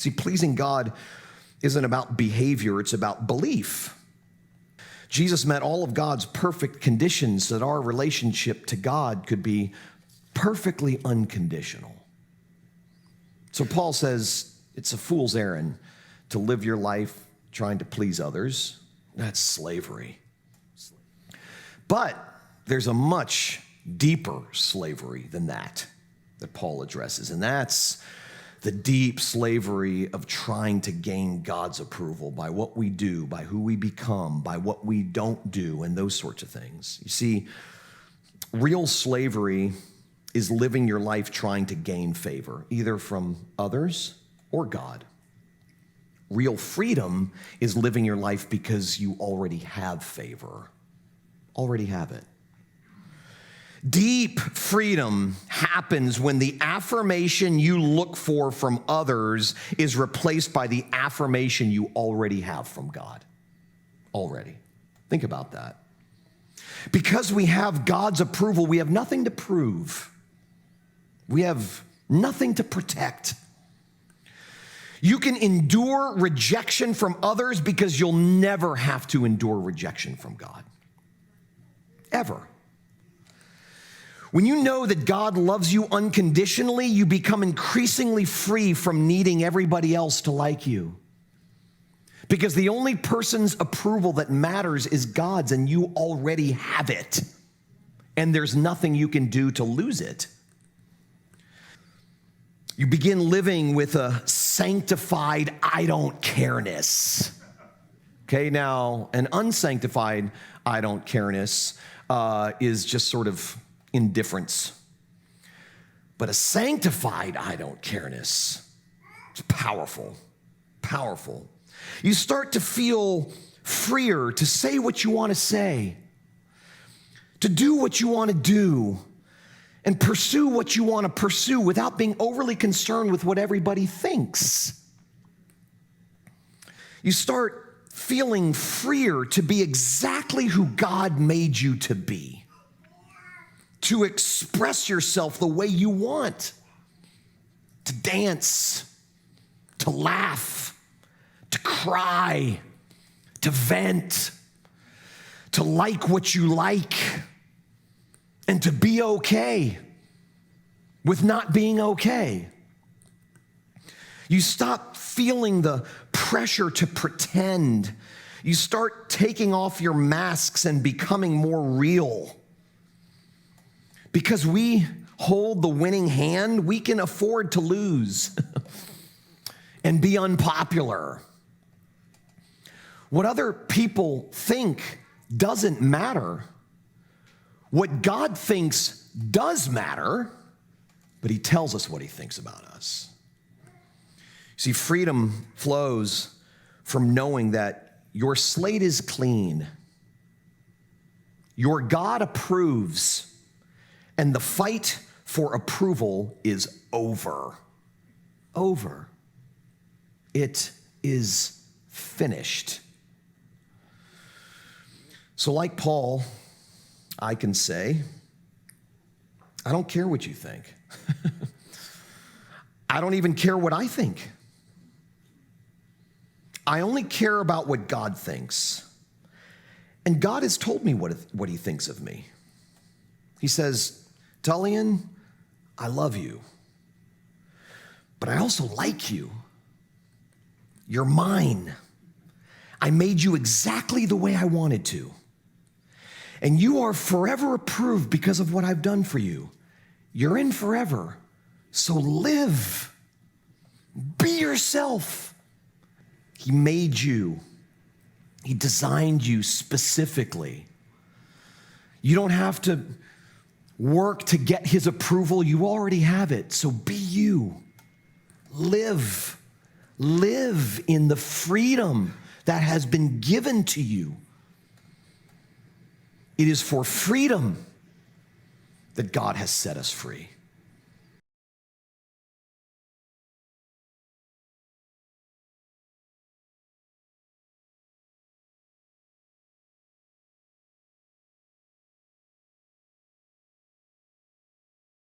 See, pleasing God isn't about behavior, it's about belief. Jesus met all of God's perfect conditions so that our relationship to God could be perfectly unconditional. So Paul says it's a fool's errand to live your life trying to please others. That's slavery. But there's a much deeper slavery than that Paul addresses, and that's the deep slavery of trying to gain God's approval by what we do, by who we become, by what we don't do, and those sorts of things. You see, real slavery is living your life trying to gain favor, either from others or God. Real freedom is living your life because you already have favor, already have it. Deep freedom happens when the affirmation you look for from others is replaced by the affirmation you already have from God. Already. Think about that. Because we have God's approval, we have nothing to prove. We have nothing to protect. You can endure rejection from others because you'll never have to endure rejection from God. Ever. When you know that God loves you unconditionally, you become increasingly free from needing everybody else to like you. Because the only person's approval that matters is God's, and you already have it. And there's nothing you can do to lose it. You begin living with a sanctified I don't care-ness. Okay, now an unsanctified I don't care-ness is just sort of indifference. But a sanctified I don't care-ness, it's powerful, powerful. You start to feel freer to say what you want to say, to do what you want to do, and pursue what you want to pursue without being overly concerned with what everybody thinks. You start feeling freer to be exactly who God made you to be, to express yourself the way you want, to dance, to laugh, to cry, to vent, to like what you like, and to be okay with not being okay. You stop feeling the pressure to pretend. You start taking off your masks and becoming more real. Because we hold the winning hand, we can afford to lose and be unpopular. What other people think doesn't matter. What God thinks does matter, but he tells us what he thinks about us. See, freedom flows from knowing that your slate is clean, your God approves, and the fight for approval is over. Over. It is finished. So like Paul, I can say, I don't care what you think. I don't even care what I think. I only care about what God thinks. And God has told me what he thinks of me. He says, Tullian, I love you, but I also like you. You're mine. I made you exactly the way I wanted to. And you are forever approved because of what I've done for you. You're in forever. So live. Be yourself. He made you. He designed you specifically. You don't have to work to get his approval. You already have it. So be you. Live. Live in the freedom that has been given to you. It is for freedom that God has set us free.